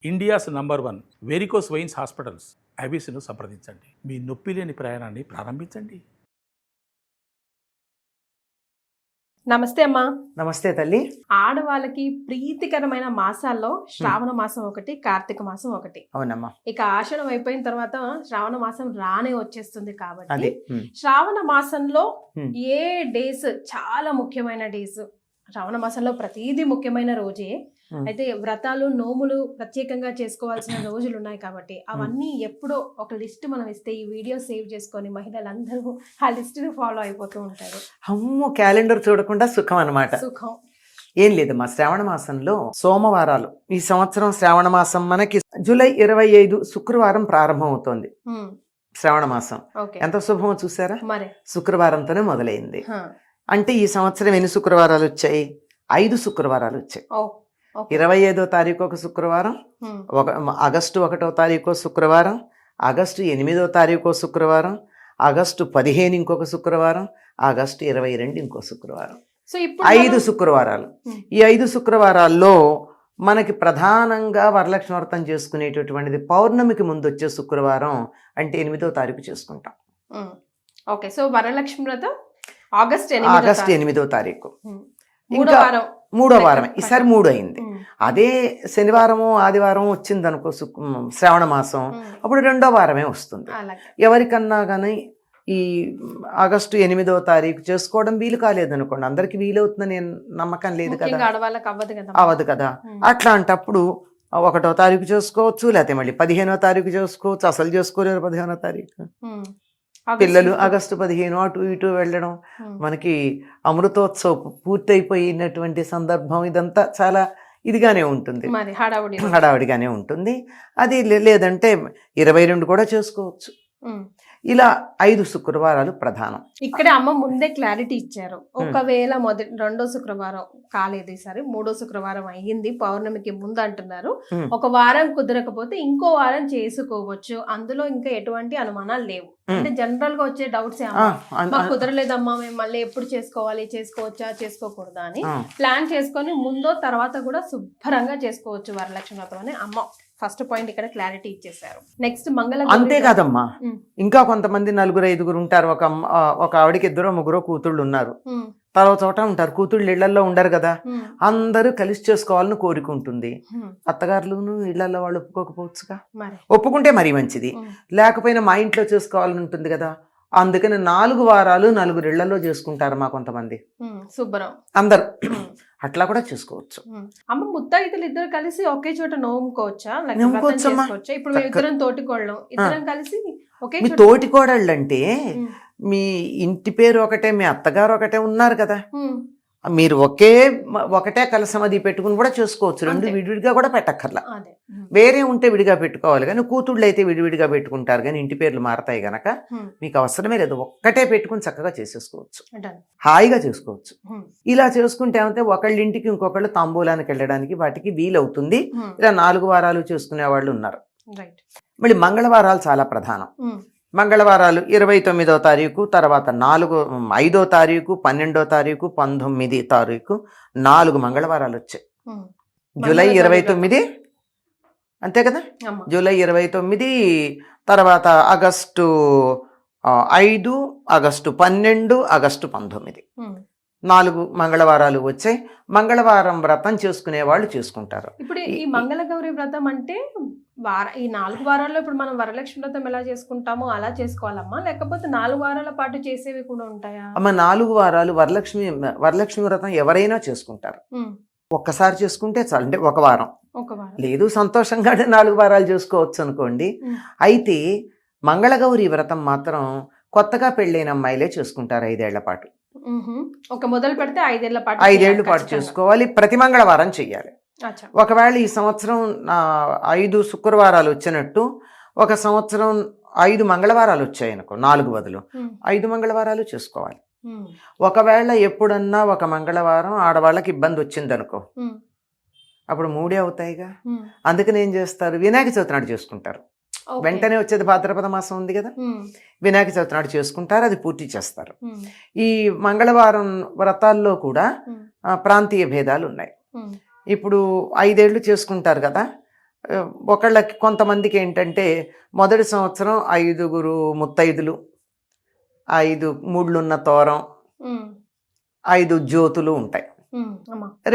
India's #1 varicose veins hospitals ఐబీసీను సంప్రదించండి. మీ నొప్పి లేని ప్రయాణాన్ని ప్రారంభించండి. నమస్తే అమ్మా. నమస్తే తల్లి. ఆడవాళ్ళకి ప్రీతికరమైన మాసాల్లో శ్రావణ మాసం ఒకటి, కార్తీక మాసం ఒకటి. అవునమ్మా. ఇక ఆషాఢం అయిపోయిన తర్వాత శ్రావణ మాసం రానే వచ్చేస్తుంది కాబట్టి అదే శ్రావణ మాసంలో ఏ డేస్ చాలా ముఖ్యమైన డేస్. శ్రావణ మాసంలో ప్రతిదీ ముఖ్యమైన రోజే. అయితే వ్రతాలు నోములు ప్రత్యేకంగా చేసుకోవాల్సిన రోజులు ఉన్నాయి కాబట్టి అవన్నీ ఎప్పుడో ఒక లిస్ట్ మనం ఇస్తే ఈ వీడియో సేవ్ చేసుకొని మహిళలందరూ ఆ లిస్ట్ ని ఫాలో అయిపోతూ ఉంటారు. అమ్మో, క్యాలెండర్ చూడకుండా సుఖం అన్నమాట. సుఖం ఏం లేదమ్మా, శ్రావణ మాసంలో సోమవారాలు. ఈ సంవత్సరం శ్రావణ మాసం మనకి జూలై 25 శుక్రవారం ప్రారంభం అవుతోంది. శ్రావణ మాసం ఎంత శుభమో చూసారా. మరి శుక్రవారంతోనే మొదలైంది. అంటే ఈ సంవత్సరం ఎన్ని శుక్రవారాలు వచ్చాయి? 5 శుక్రవారాలు వచ్చాయి. 25వ తారీఖు ఒక శుక్రవారం, ఆగస్టు 1వ తారీఖు శుక్రవారం, ఆగస్టు 8వ తారీఖు శుక్రవారం, ఆగస్టు 15 ఇంకొక శుక్రవారం, ఆగస్టు 22 ఇంకో శుక్రవారం. సో ఇప్పుడు 5 శుక్రవారాలు. ఈ 5 శుక్రవారాల్లో మనకి ప్రధానంగా వరలక్ష్మి వ్రతం చేసుకునేటటువంటిది పౌర్ణమికి ముందు వచ్చే శుక్రవారం, అంటే 8వ తారీఖు చేసుకుంటాం. ఓకే. సో వరలక్ష్మి వ్రతం ఆగస్ట్ 8వ తారీఖు, మూడో వారం. ఈసారి 3 అయింది. అదే శనివారము ఆదివారం వచ్చింది అనుకో శ్రావణ మాసం, అప్పుడు 2వ వారమే వస్తుంది. ఎవరికన్నా కానీ ఈ ఆగస్టు 8వ తారీఖు చేసుకోవడం వీలు కాలేదనుకోండి, అందరికి వీలవుతుందని నమ్మకం లేదు కదా, అవ్వదు కదా. అట్లాంటప్పుడు 1వ తారీఖు చేసుకోవచ్చు, లేకపోతే మళ్ళీ 15వ తారీఖు చేసుకోవచ్చు. అసలు చేసుకోలేరు 15వ తారీఖు. పిల్లలు ఆగస్టు 15 అటు ఇటు వెళ్ళడం, మనకి అమృతోత్సవం పూర్తయిపోయినటువంటి సందర్భం, ఇదంతా చాలా ఇదిగానే ఉంటుంది, హడావుడిగానే ఉంటుంది. అది లేదంటే 22 కూడా చేసుకోవచ్చు. ఇలా 5 శుక్రవారాలు ప్రధానం. ఇక్కడ అమ్మ ముందే క్లారిటీ ఇచ్చారు. ఒకవేళ రెండో శుక్రవారం కాలేదు, ఈసారి 3వ శుక్రవారం అయ్యింది, పౌర్ణమికి ముందు అంటున్నారు. ఒక వారం కుదరకపోతే ఇంకో వారం చేసుకోవచ్చు, అందులో ఇంకా ఎటువంటి అనుమానాలు లేవు. అంటే జనరల్ గా వచ్చే డౌట్స్ మాకు కుదరలేదమ్మా, మేము మళ్ళీ ఎప్పుడు చేసుకోవాలి, చేసుకోవచ్చా చేసుకోకూడదా అని ప్లాన్ చేసుకొని ముందో తర్వాత కూడా శుభ్రంగా చేసుకోవచ్చు వరలక్ష్మి వ్రతం అని అమ్మ ఫస్ట్ పాయింట్ ఇక్కడ క్లారిటీ ఇచ్చేసారు. నెక్స్ట్ అంతేకాదమ్మా, ఇంకా కొంతమంది 4-5 ఉంటారు. ఒక ఆవిడకి 2-3 కూతుళ్ళు ఉన్నారు, తర్వాత చోట ఉంటారు. కూతుళ్ళు ఇళ్లలో ఉండరు కదా, అందరూ కలిసి చేసుకోవాలని కోరుకుంటుంది. అత్తగారులను ఇళ్లలో వాళ్ళు ఒప్పుకోకపోవచ్చుగా, ఒప్పుకుంటే మరీ మంచిది. లేకపోయినా మా ఇంట్లో చేసుకోవాలని ఉంటుంది కదా, అందుకని 4 వారాలు 4 ఇళ్లలో చేసుకుంటారు మా కొంతమంది. శుభ్రం అందరు అట్లా కూడా చేసుకోవచ్చు. అమ్మ ముత్తైదులు ఇద్దరు కలిసి ఒకే చోట నోముకోవచ్చా? ఇప్పుడు మేము ఇద్దరం తోటికోళ్ళం, ఇద్దరం కలిసి ఒకే మీ తోటికోడళ్ళు అంటే మీ ఇంటి పేరు ఒకటే, మీ అత్తగారు ఒకటే ఉన్నారు కదా, మీరు ఒకటే కలసం అది పెట్టుకుని కూడా చేసుకోవచ్చు. 2 విడివిడిగా కూడా పెట్టక్కర్లా. వేరే ఉంటే విడిగా పెట్టుకోవాలి, కానీ కూతుళ్ళు అయితే విడివిడిగా పెట్టుకుంటారు, కానీ ఇంటి పేర్లు మారతాయి గనక మీకు అవసరమే లేదు. ఒక్కటే పెట్టుకుని చక్కగా చేసేసుకోవచ్చు, హాయిగా చేసుకోవచ్చు. ఇలా చేసుకుంటే ఏమంటే ఒకళ్ళ ఇంటికి ఇంకొకళ్ళు తాంబూలానికి వెళ్ళడానికి వాటికి వీలవుతుంది. ఇలా 4 వారాలు చేసుకునే వాళ్ళు ఉన్నారు. మళ్ళీ మంగళవారాలు చాలా ప్రధానం. మంగళవారాలు 29వ తారీఖు, తర్వాత 5వ తారీఖు, 12వ తారీఖు, 19వ తారీఖు, 4 మంగళవారాలు వచ్చాయి. జూలై 29 అంతే కదా, జూలై 29, తర్వాత ఆగస్టు 5, ఆగస్టు 12, ఆగస్టు 19, 4 మంగళవారాలు వచ్చాయి. మంగళవారం వ్రతం చేసుకునే వాళ్ళు చేసుకుంటారు. ఇప్పుడు ఈ మంగళగౌరి వ్రతం అంటే ఈ 4 వారాల్లో ఇప్పుడు మనం వరలక్ష్మి వ్రతం ఎలా చేసుకుంటామో అలా చేసుకోవాలమ్మా, లేకపోతే 4 వారాల పాటు చేసేవి కూడా ఉంటాయా? అమ్మ 4 వారాలు వరలక్ష్మి వ్రతం ఎవరైనా చేసుకుంటారు. ఒక్కసారి చేసుకుంటే చాలు, అంటే ఒక వారం లేదు, సంతోషంగా 4 వారాలు చేసుకోవచ్చు అనుకోండి. అయితే మంగళగౌరి వ్రతం మాత్రం కొత్తగా పెళ్ళైన అమ్మాయిలే చేసుకుంటారు 5 ఏళ్ల పాటు. మొదలు పెడితే 5 ఏళ్ల పాటు చేసుకోవాలి, ప్రతి మంగళవారం చెయ్యాలి. ఒకవేళ ఈ సంవత్సరం 5 శుక్రవారాలు వచ్చినట్టు ఒక సంవత్సరం 5 మంగళవారాలు వచ్చాయి అనుకో, 4 బదులు 5 మంగళవారాలు చేసుకోవాలి. ఒకవేళ ఎప్పుడన్నా ఒక మంగళవారం ఆడవాళ్ళకి ఇబ్బంది వచ్చింది అనుకో, అప్పుడు 3 అవుతాయిగా. అందుకని ఏం చేస్తారు, వినాయక చవితి నాడు చేసుకుంటారు. వెంటనే వచ్చేది భాద్రపద మాసం ఉంది కదా, వినాయక చవితి నాడు చేసుకుంటారు, అది పూర్తి చేస్తారు. ఈ మంగళవారం వ్రతాల్లో కూడా ప్రాంతీయ భేదాలు ఉన్నాయి. ఇప్పుడు 5 ఏళ్ళు చేసుకుంటారు కదా, ఒకళ్ళకి కొంతమందికి ఏంటంటే మొదటి సంవత్సరం 5 ముత్తైదులు, 5 ముళ్ళున్న తోరం, 5 జ్యోతులు ఉంటాయి.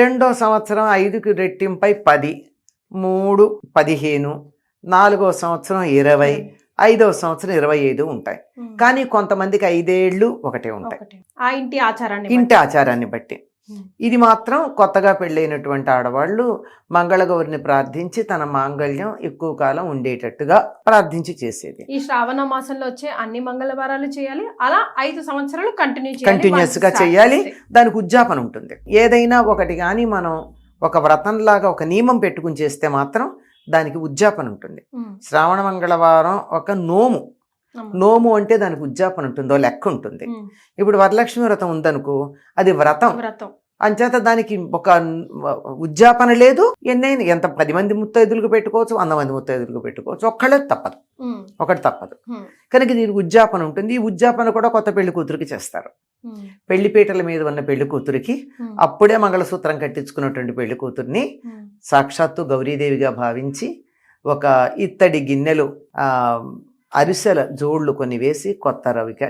రెండో సంవత్సరం 5కి రెట్టింపై 10, 3 15, 4వ సంవత్సరం 20, 5వ సంవత్సరం 25 ఉంటాయి. కానీ కొంతమందికి 5 ఏళ్ళు ఒకటే ఉంటాయి, ఆ ఇంటి ఆచారాన్ని బట్టి. ఇది మాత్రం కొత్తగా పెళ్ళైనటువంటి ఆడవాళ్ళు మంగళగౌరిని ప్రార్థించి తన మాంగళ్యం ఎక్కువ కాలం ఉండేటట్టుగా ప్రార్థించి చేసేది. ఈ శ్రావణ మాసంలో వచ్చే అన్ని మంగళవారాలు చేయాలి, అలా 5 సంవత్సరాలు కంటిన్యూస్ గా చేయాలి. దానికి ఉద్యాపన ఉంటుంది. ఏదైనా ఒకటి కానీ మనం ఒక వ్రతంలాగా ఒక నియమం పెట్టుకుని చేస్తే మాత్రం దానికి ఉద్యాపన ఉంటుంది. శ్రావణ మంగళవారం ఒక నోము అంటే దానికి ఉద్యాపన ఉంటుందో లెక్క ఉంటుంది. ఇప్పుడు వరలక్ష్మి వ్రతం ఉందనుకో, అది వ్రతం అంచేత దానికి ఒక ఉద్యాపన లేదు. ఎన్నైనా ఎంత 10 మంది ముత్తైదులకు పెట్టుకోవచ్చు, 100 మంది ముత్తైదులకు పెట్టుకోవచ్చు, ఒకటి తప్పదు. కనుక దీనికి ఉద్యాపన ఉంటుంది. ఈ ఉద్యాపన కూడా కొత్త పెళ్లి కూతురికి చేస్తారు. పెళ్లిపీటల మీద ఉన్న పెళ్లి కూతురికి అప్పుడే మంగళసూత్రం కట్టించుకున్నటువంటి పెళ్లి కూతుర్ని సాక్షాత్తు గౌరీదేవిగా భావించి ఒక ఇత్తడి గిన్నెలు అరిసెల జోళ్లు కొన్ని వేసి కొత్త రవిక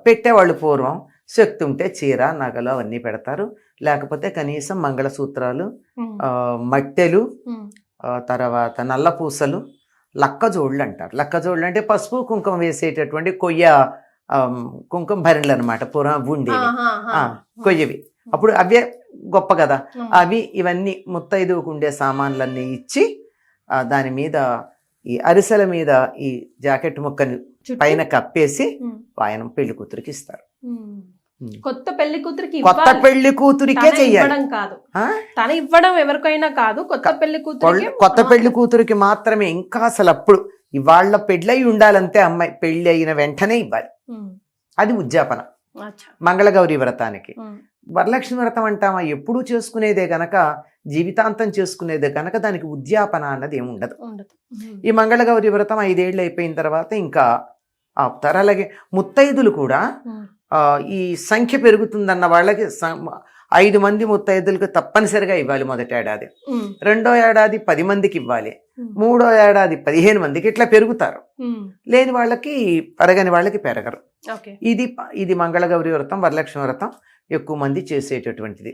పెట్టేవాళ్ళు. పూర్వం శక్తి ఉంటే చీర, నగలు అవన్నీ పెడతారు. లేకపోతే కనీసం మంగళసూత్రాలు, మట్టెలు, తర్వాత నల్ల పూసలు, లక్కజోళ్ళు అంటారు. లక్కజోళ్ళు అంటే పసుపు కుంకుమ వేసేటటువంటి కుంకుమ భరణులు అనమాట. పూర్వం ఉండేవి కొయ్యవి. అప్పుడు అవే గొప్ప కదా. అవి ఇవన్నీ ముత్తైదువుకు ఉండే సామాన్లన్నీ ఇచ్చి దాని మీద ఈ అరిసెల మీద ఈ జాకెట్ ముక్కని పైన కప్పేసి వాయనం పెళ్లి కూతురికి ఇస్తారు. కొత్త పెళ్లి కూతురికే చెయ్యాలి, తన ఇవ్వడం ఎవరికైనా కాదు. కొత్త పెళ్లి కూతురికి మాత్రమే. ఇంకా అసలు అప్పుడు ఇవాళ పెళ్ళయి ఉండాలంటే అమ్మాయి పెళ్లి అయిన వెంటనే ఇవ్వాలి. అది ఉద్యాపన మంగళగౌరి వ్రతానికి. వరలక్ష్మి వ్రతం అంటామా ఎప్పుడూ చేసుకునేదే గనక, జీవితాంతం చేసుకునేదే కనుక దానికి ఉద్యాపన అన్నది ఏమి ఉండదు. ఈ మంగళగౌరి వ్రతం 5 ఏళ్ళు అయిపోయిన తర్వాత ఇంకా ఆపుతారు. అలాగే ముత్తైదులు కూడా ఈ సంఖ్య పెరుగుతుందన్న వాళ్ళకి 5 మంది ముత్తైదులకు తప్పనిసరిగా ఇవ్వాలి మొదటి ఏడాది. రెండో ఏడాది 10 మందికి ఇవ్వాలి. మూడో ఏడాది 15 మందికి. ఇట్లా పెరుగుతారు. లేని వాళ్ళకి పెరగని వాళ్ళకి పెరగరు. ఇది మంగళగౌరి వ్రతం, వరలక్ష్మి వ్రతం ఎక్కువ మంది చేసేటటువంటిది.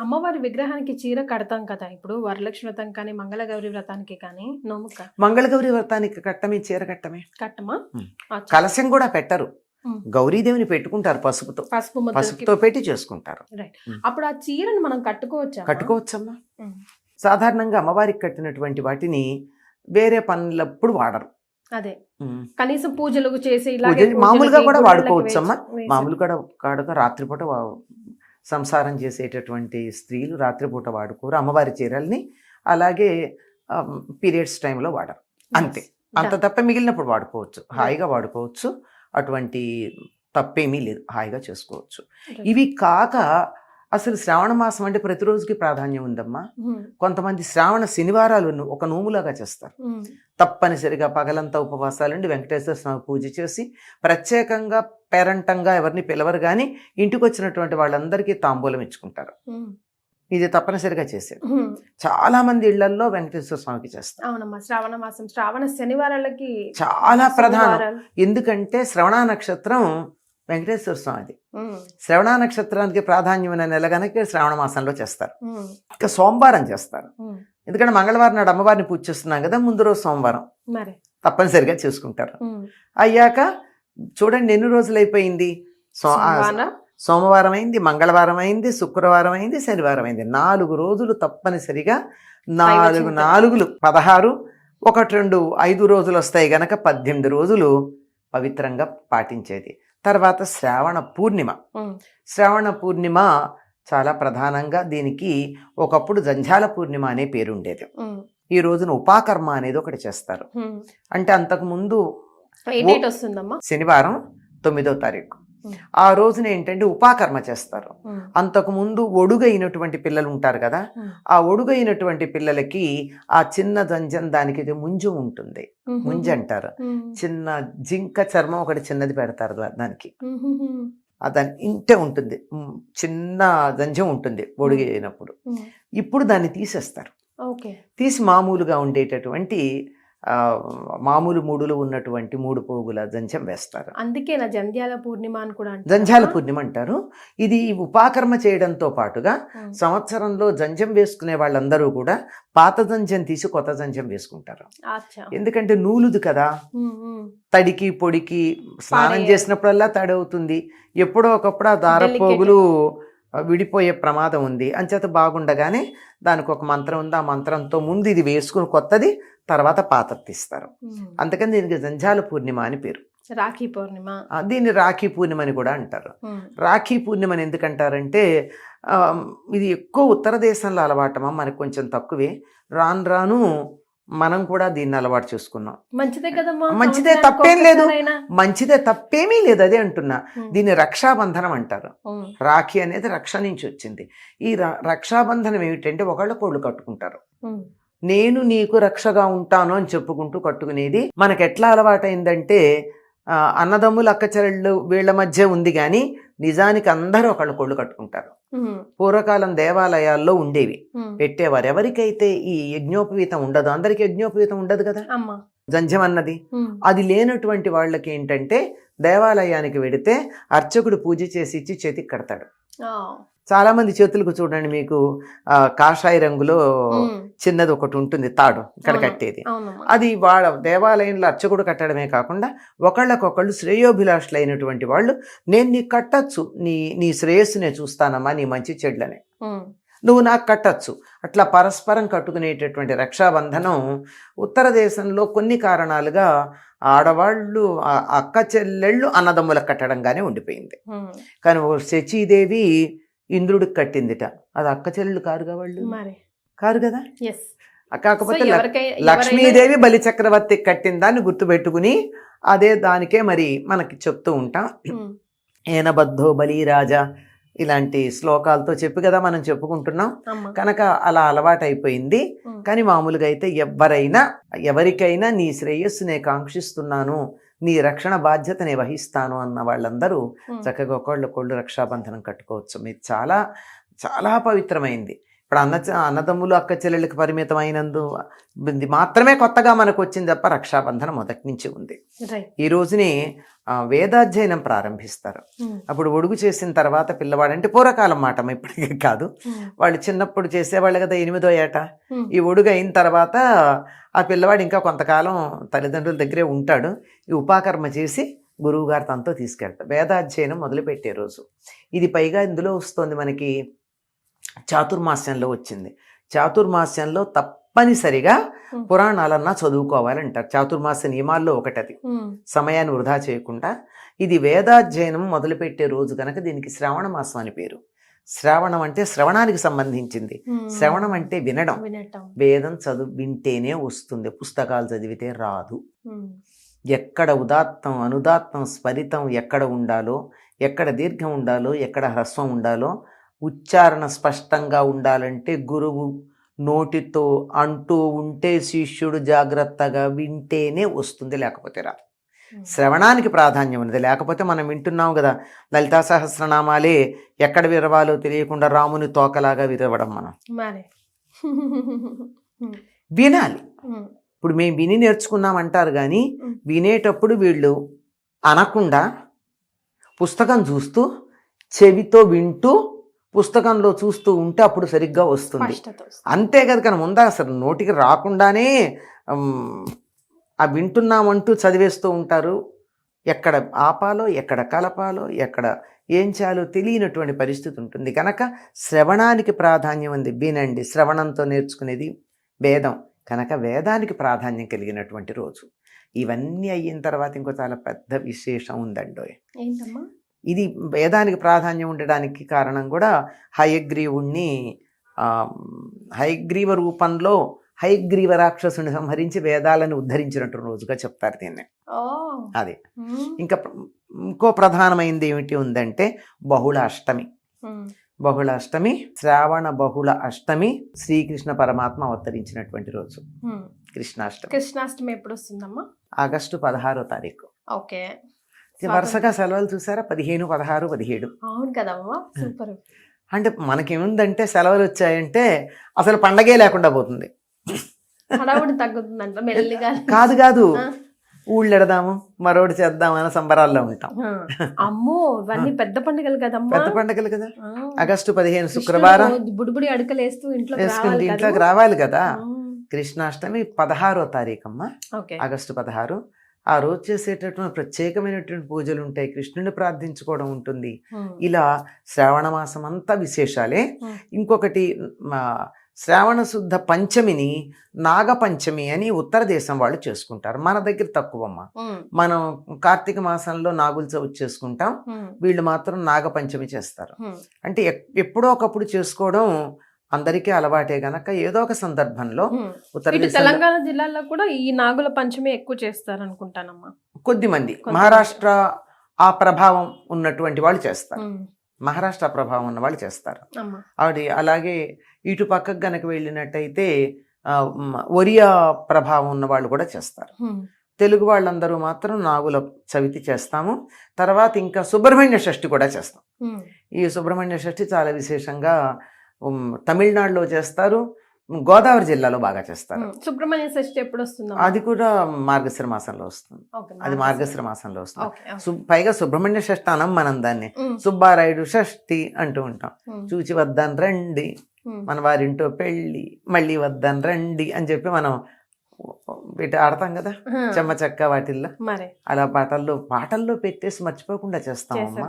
అమ్మవారి విగ్రహానికి చీర కడతాం కదా. ఇప్పుడు వరలక్ష్మి వ్రతం కానీ మంగళగౌరి వ్రతానికి కానీ మంగళగౌరి వ్రతానికి కట్టమే, చీర కట్టమా. కలశం కూడా పెట్టరు. గౌరీదేవిని పెట్టుకుంటారు పసుపుతో పెట్టి చేసుకుంటారు. అప్పుడు ఆ చీరను మనం కట్టుకోవచ్చమ్మా. సాధారణంగా అమ్మవారికి కట్టినటువంటి వాటిని వేరే పనులప్పుడు వాడరు. అదే కనీసం పూజలు చేసి మామూలుగా కూడా వాడుకోవచ్చమ్మా. మామూలుగా రాత్రిపూట సంసారం చేసేటటువంటి స్త్రీలు రాత్రిపూట వాడుకోరు అమ్మవారి చీరల్ని. అలాగే పీరియడ్స్ టైంలో వాడరు, అంతే. అంత తప్ప మిగిలినప్పుడు వాడుకోవచ్చు, హాయిగా వాడుకోవచ్చు. అటువంటి తప్పేమీ లేదు, హాయిగా చేసుకోవచ్చు. ఇవి కాక అసలు శ్రావణ మాసం అంటే ప్రతిరోజుకి ప్రాధాన్యం ఉందమ్మా. కొంతమంది శ్రావణ శనివారాలు ఒక నోములాగా చేస్తారు. తప్పనిసరిగా పగలంతా ఉపవాసాలుండి వెంకటేశ్వర స్వామి పూజ చేసి ప్రత్యేకంగా పేరంటంగా ఎవరిని పిలవరు కానీ ఇంటికి వచ్చినటువంటి వాళ్ళందరికీ తాంబూలం ఇచ్చుకుంటారు. ఇది తప్పనిసరిగా చేసేది. చాలా మంది ఇళ్లలో వెంకటేశ్వర స్వామికి చేస్తారు. శ్రావణ మాసం శ్రావణ శనివారాలకి చాలా ప్రధానం. ఎందుకంటే శ్రవణ నక్షత్రం వెంకటేశ్వర స్వామిది. శ్రవణ నక్షత్రానికి ప్రాధాన్యమైన నెల కనుక శ్రావణ మాసంలో చేస్తారు. ఇంకా సోమవారం చేస్తారు. ఎందుకంటే మంగళవారం నాడు అమ్మవారిని పూజ చేస్తున్నాం కదా, ముందు రోజు సోమవారం తప్పనిసరిగా చేసుకుంటారు. అయ్యాక చూడండి ఎన్ని రోజులు అయిపోయింది. సోమవారం అయింది, మంగళవారం అయింది, శుక్రవారం అయింది, శనివారం అయింది. 4 రోజులు తప్పనిసరిగా 4 16, 1 2 5 రోజులు వస్తాయి గనక 18 రోజులు పవిత్రంగా పాటించేది. తర్వాత శ్రావణ పూర్ణిమ చాలా ప్రధానంగా. దీనికి ఒకప్పుడు జంఝాల పూర్ణిమ అనే పేరు ఉండేది. ఈ రోజున ఉపాకర్మ అనేది ఒకటి చేస్తారు. అంటే అంతకుముందు శనివారం 9వ తారీఖు ఆ రోజున ఏంటంటే ఉపాకర్మ చేస్తారు. అంతకుముందు ఒడుగైనటువంటి పిల్లలు ఉంటారు కదా, ఆ ఒడుగైనటువంటి పిల్లలకి ఆ చిన్న జంజం దానికి ముంజు ఉంటుంది. ముంజు అంటారు. చిన్న జింక చర్మం ఒకటి చిన్నది పెడతారు దానికి. దాని ఇంటే ఉంటుంది, చిన్న జంజం ఉంటుంది ఒడుగైనప్పుడు. ఇప్పుడు దాన్ని తీసేస్తారు. ఓకే. తీసి మామూలుగా ఉండేటటువంటి మామూలు మూడులు ఉన్నటువంటి 3 పోగుల జంధ్యం వేస్తారు. అందుకేనా జంధ్యాల పూర్ణిమ అని కూడా అంటారు? జంధ్యాల పూర్ణిమ అంటారు. ఇది ఉపాకర్మ చేయడంతో పాటుగా సంవత్సరంలో జంధ్యం వేసుకునే వాళ్ళందరూ కూడా పాత జంధ్యం తీసి కొత్త జంధ్యం వేసుకుంటారు. ఎందుకంటే నూలుది కదా, తడికి పొడికి స్నానం చేసినప్పుడల్లా తడి అవుతుంది, ఎప్పుడో ఒకప్పుడు ఆ దారపోగులు విడిపోయే ప్రమాదం ఉంది. అంచేత బాగుండగానే దానికి ఒక మంత్రం ఉంది, ఆ మంత్రంతో ముందు ఇది వేసుకుని కొత్తది, తర్వాత పాతది తీస్తారు. అందుకని దీనికి జంధ్యాల పూర్ణిమ అని పేరు. రాఖీ పూర్ణిమ, దీన్ని రాఖీ పూర్ణిమ అని కూడా అంటారు. రాఖీ పూర్ణిమని ఎందుకంటారంటే ఇది ఎక్కువ ఉత్తర దేశంలో అలవాటమా, మనకు కొంచెం తక్కువే. రాను రాను మనం కూడా దీన్ని అలవాటు చేసుకున్నాం. మంచిదే కదమ్మా, మంచిదే, తప్పేం లేదు, మంచిదే, తప్పేమీ లేదు. అదే అంటున్నా, దీన్ని రక్షాబంధనం అంటారు. రాఖీ అనేది రక్ష నుంచి వచ్చింది. ఈ రక్షాబంధనం ఏమిటంటే ఒకళ్ళకొళ్ళు కట్టుకుంటారు. నేను నీకు రక్షగా ఉంటాను అని చెప్పుకుంటూ కట్టుకునేది. మనకు ఎట్లా అలవాటైందంటే అన్నదమ్ములు అక్క చెల్లెళ్ళు వీళ్ళ మధ్య ఉంది కానీ నిజానికి అందరూ ఒకళ్ళకొళ్ళు కట్టుకుంటారు. పూర్వకాలం దేవాలయాల్లో ఉండేవి, పెట్టేవారు. ఎవరికైతే ఈ యజ్ఞోపవీతం ఉండదు, అందరికి యజ్ఞోపవీతం ఉండదు కదా జంధ్యం అన్నది, అది లేనటువంటి వాళ్ళకి ఏంటంటే దేవాలయానికి వెడితే అర్చకుడు పూజ చేసి ఇచ్చి చేతికి కడతాడు. చాలా మంది చేతులకు చూడండి, మీకు కాషాయ రంగులో చిన్నది ఒకటి ఉంటుంది తాడు ఇక్కడ కట్టేది. అది వాళ్ళ దేవాలయంలో అర్చకుడు కట్టడమే కాకుండా ఒకళ్ళకొకళ్ళు శ్రేయోభిలాషులు అయినటువంటి వాళ్ళు, నేను నీకు కట్టచ్చు, నీ శ్రేయస్సునే చూస్తానమ్మా, నీ మంచి చెడ్లనే నువ్వు నాకు కట్టచ్చు, అట్లా పరస్పరం కట్టుకునేటటువంటి రక్షాబంధనం ఉత్తర దేశంలో కొన్ని కారణాలుగా ఆడవాళ్ళు అక్క చెల్లెళ్ళు అన్నదమ్ములకు కట్టడంగానే ఉండిపోయింది. కానీ శచీదేవి ఇంద్రుడికి కట్టిందిట, అది అక్క చెల్లెళ్ళు కారుగా, వాళ్ళు కారు కదా. కాకపోతే లక్ష్మీదేవి బలి చక్రవర్తికి కట్టిన దాన్ని గుర్తుపెట్టుకుని అదే దానికే మరి మనకి చెప్తూ ఉంటాం. ఏనబద్ధో బలిరాజా ఇలాంటి శ్లోకాలతో చెప్పి కదా మనం చెప్పుకుంటున్నాం. కనుక అలా అలవాటైపోయింది. కానీ మామూలుగా అయితే ఎవరికైనా నీ శ్రేయస్సునే కాంక్షిస్తున్నాను, నీ రక్షణ బాధ్యతనే వహిస్తాను అన్న వాళ్ళందరూ చక్కగా ఒకళ్ళు రక్షాబంధనం కట్టుకోవచ్చు. మీరు చాలా చాలా పవిత్రమైంది. ఇప్పుడు అన్నదమ్ములు అక్క చెల్లెళ్ళకి పరిమితమైనందు మాత్రమే కొత్తగా మనకు వచ్చింది తప్ప రక్షాబంధనం మొదటి నుంచి ఉంది. ఈ రోజునే వేదాధ్యయనం ప్రారంభిస్తారు. అప్పుడు ఒడుగు చేసిన తర్వాత పిల్లవాడు, అంటే పూర్వకాలం మాట, ఇప్పటికీ కాదు, వాళ్ళు చిన్నప్పుడు చేసేవాళ్ళు కదా 8వ ఏట. ఈ ఒడుగు అయిన తర్వాత ఆ పిల్లవాడు ఇంకా కొంతకాలం తల్లిదండ్రుల దగ్గరే ఉంటాడు. ఈ ఉపాకర్మ చేసి గురువు గారు తనతో తీసుకెళ్తారు. వేదాధ్యయనం మొదలుపెట్టే రోజు ఇది. పైగా ఇందులో వస్తుంది మనకి చాతుర్మాస్యంలో వచ్చింది. చాతుర్మాస్యంలో తప్పనిసరిగా పురాణాలన్నా చదువుకోవాలంటారు. చాతుర్మాస్య నియమాల్లో ఒకటది, సమయాన్ని వృధా చేయకుండా. ఇది వేదాధ్యయనం మొదలుపెట్టే రోజు కనుక దీనికి శ్రావణ మాసం అని పేరు. శ్రావణం అంటే శ్రవణానికి సంబంధించింది. శ్రవణం అంటే వినడం. వేదం వింటేనే వస్తుంది, పుస్తకాలు చదివితే రాదు. ఎక్కడ ఉదాత్తం అనుదాత్తం స్ఫలితం ఎక్కడ ఉండాలో, ఎక్కడ దీర్ఘం ఉండాలో, ఎక్కడ హ్రస్వం ఉండాలో, ఉచ్చారణ స్పష్టంగా ఉండాలంటే గురువు నోటితో అంటూ ఉంటే శిష్యుడు జాగ్రత్తగా వింటేనే వస్తుంది, లేకపోతే రాదు. శ్రవణానికి ప్రాధాన్యం ఉన్నది. లేకపోతే మనం వింటున్నాం కదా, లలితా సహస్రనామాలే ఎక్కడ విరవాలో తెలియకుండా రాముని తోకలాగా విరవడం. మనం వినాలి. ఇప్పుడు మేము విని నేర్చుకున్నాం అంటారు కానీ వినేటప్పుడు వీళ్ళు అనకుండా పుస్తకం చూస్తూ చెవితో వింటూ పుస్తకంలో చూస్తూ ఉంటే అప్పుడు సరిగ్గా వస్తుంది. అంతే కదా, కానీ ముందా అసలు నోటికి రాకుండానే ఆ వింటున్నామంటూ చదివేస్తూ ఉంటారు. ఎక్కడ ఆపాలో, ఎక్కడ కలపాలో, ఎక్కడ ఏం చేయాలో తెలియనటువంటి పరిస్థితి ఉంటుంది. కనుక శ్రవణానికి ప్రాధాన్యం ఉంది. వినండి, శ్రవణంతో నేర్చుకునేది వేదం కనుక వేదానికి ప్రాధాన్యం కలిగినటువంటి రోజు. ఇవన్నీ అయిన తర్వాత ఇంకో చాలా పెద్ద విశేషం ఉందండి. ఇది వేదానికి ప్రాధాన్యం ఉండడానికి కారణం కూడా హయగ్రీవుణ్ణి హయగ్రీవ రూపంలో హయగ్రీవ రాక్షసుని సంహరించి వేదాలను ఉద్ధరించినట్టు రోజుగా చెప్తారు దీన్ని. అది ఇంకా ఇంకో ప్రధానమైనది ఏమిటి ఉందంటే బహుళ అష్టమి. బహుళ అష్టమి, శ్రావణ బహుళ అష్టమి శ్రీకృష్ణ పరమాత్మ అవతరించినటువంటి రోజు కృష్ణాష్టమి. కృష్ణాష్టమి ఎప్పుడు వస్తుందమ్మా? ఆగస్టు 16వ తారీఖు. ఓకే. వరుసగా సెలవులు చూసారా, 15, 16, 17. అవును కదమ్మా, సూపర్. అంటే మనకేముందంటే సెలవులు వచ్చాయంటే అసలు పండగే లేకుండా పోతుంది. హడావుడి తగ్గుతుందంట మెల్లిగా. కాదు ఊళ్ళు ఎడదాము మరోటి చేద్దాం అనే సంబరాల్లో ఉంటాం. అమ్మో ఇవన్నీ పెద్ద పండుగలు కదమ్మా. పెద్ద పండుగలు కదా. ఆగస్టు 15 శుక్రవారం బుడిబుడి అడుకలేస్తూ వేసుకుని ఇంట్లోకి రావాలి కదా. కృష్ణాష్టమి 16వ తారీఖు అమ్మ, ఓకే. ఆగస్టు 16. ఆ రోజు చేసేటటువంటి ప్రత్యేకమైనటువంటి పూజలు ఉంటాయి, కృష్ణుని ప్రార్థించుకోవడం ఉంటుంది. ఇలా శ్రావణ మాసం అంతా విశేషాలే. ఇంకొకటి శ్రావణ శుద్ధ పంచమిని నాగపంచమి అని ఉత్తర దేశం వాళ్ళు చేసుకుంటారు, మన దగ్గర తక్కువమ్మ. మనం కార్తీక మాసంలో నాగుల చవితి చేసుకుంటాం, వీళ్ళు మాత్రం నాగపంచమి చేస్తారు. అంటే ఎప్పుడో ఒకప్పుడు చేసుకోవడం అందరికీ అలవాటే గనక ఏదో ఒక సందర్భంలో తెలంగాణ జిల్లాలో కూడా ఈ నాగుల పంచమి ఎక్కువ చేస్తారు అనుకుంటానమ్మా. కొద్దిమంది మహారాష్ట్ర ఆ ప్రభావం ఉన్నటువంటి వాళ్ళు చేస్తారు, మహారాష్ట్ర ప్రభావం ఉన్న వాళ్ళు చేస్తారు. ఆవిడ అలాగే ఇటు పక్కకు గనక వెళ్ళినట్టయితే ఒరియా ప్రభావం ఉన్న వాళ్ళు కూడా చేస్తారు. తెలుగు వాళ్ళందరూ మాత్రం నాగుల చవితి చేస్తాము. తర్వాత ఇంకా సుబ్రహ్మణ్య షష్ఠి కూడా చేస్తాం. ఈ సుబ్రహ్మణ్య షష్ఠి చాలా విశేషంగా తమిళనాడులో చేస్తారు, గోదావరి జిల్లాలో బాగా చేస్తారు. సుబ్రహ్మణ్య షష్ఠి ఎప్పుడు వస్తుంది? అది కూడా మార్గశిర మాసంలో వస్తుంది. అది మార్గశిర మాసంలో వస్తుంది. పైగా సుబ్రహ్మణ్య షష్ఠి అనం మనం దాన్ని సుబ్బారాయుడు షష్ఠి అంటూ ఉంటాం. చూచి వద్దాన్ రండి, మన వారింటో పెళ్ళి, మళ్ళీ వద్దాన్ రండి అని చెప్పి మనం వీటి ఆడతాం కదా చెమ్మ చెక్క వాటిల్లో. అలా పాటల్లో పెట్టేసి మర్చిపోకుండా చేస్తామమ్మా.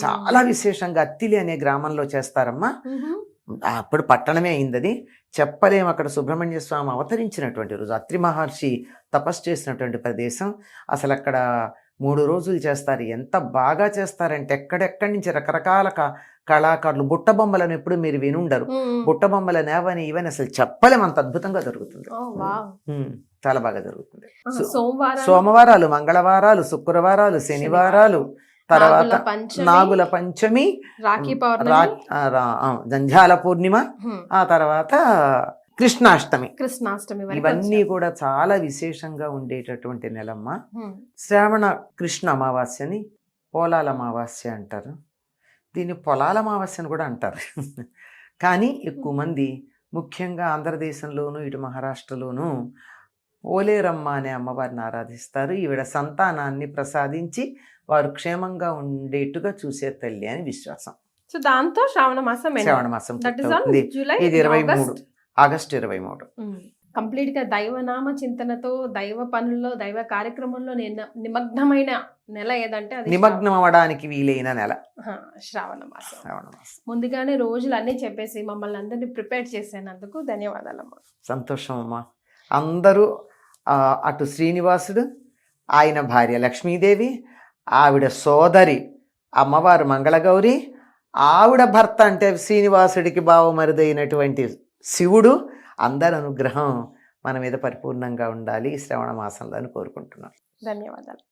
చాలా విశేషంగా అత్తిలి అనే గ్రామంలో చేస్తారమ్మా. అప్పుడు పట్టణమే అయింది, అది చెప్పలేము. అక్కడ సుబ్రహ్మణ్య స్వామి అవతరించినటువంటి రోజు, అత్రి మహర్షి తపస్సు చేసినటువంటి ప్రదేశం. అసలు అక్కడ 3 రోజులు చేస్తారు. ఎంత బాగా చేస్తారంటే ఎక్కడెక్కడి నుంచి రకరకాల కళాకారులు, బుట్ట బొమ్మలను ఎప్పుడు మీరు వినుండరు. బుట్ట బొమ్మలను ఏవని ఇవని అసలు చెప్పలేము, అంత అద్భుతంగా జరుగుతుంది. చాలా బాగా జరుగుతుంది. సోమవారాలు, మంగళవారాలు, శుక్రవారాలు, శనివారాలు, తర్వాత నాగుల పంచమి, జంఝాల పూర్ణిమ, ఆ తర్వాత కృష్ణాష్టమి. ఇవన్నీ కూడా చాలా విశేషంగా ఉండేటటువంటి నెలమ్మ. శ్రావణ కృష్ణ అమావాస్యని పోలాల అమావాస్య అంటారు, దీన్ని పొలాల అమావాస్య అని కూడా అంటారు. కానీ ఎక్కువ మంది ముఖ్యంగా ఆంధ్రదేశంలోను ఇటు మహారాష్ట్రలోను పోలేరమ్మ అనే అమ్మవారిని ఆరాధిస్తారు. ఈవిడ సంతానాన్ని ప్రసాదించి వారు క్షేమంగా ఉండేట్టుగా చూసే తల్లి అని విశ్వాసం. సో దాంతో శ్రావణ మాసం ఇది 23 ఆగస్టు 23. కంప్లీట్ గా దైవనామ చింతనతో దైవ పనుల్లో దైవ కార్యక్రమంలో నిమగ్నమైన నెల ఏదంటే అది నిమగ్నం అవ్వడానికి వీలైన నెల శ్రావణ మాసం. ముందుగానే రోజులు అన్నీ చెప్పేసి మమ్మల్ని అందరినీ ప్రిపేర్ చేసేందుకు ధన్యవాదాలమ్మా. సంతోషం అమ్మా. అందరూ అటు శ్రీనివాసుడు, ఆయన భార్య లక్ష్మీదేవి, ఆవిడ సోదరి అమ్మవారు మంగళగౌరి, ఆవిడ భర్త అంటే శ్రీనివాసుడికి బావమరుదైనటువంటి శివుడు, అందరి అనుగ్రహం మన మీద పరిపూర్ణంగా ఉండాలి ఈ శ్రావణ మాసంలో అని కోరుకుంటున్నాను. ధన్యవాదాలు.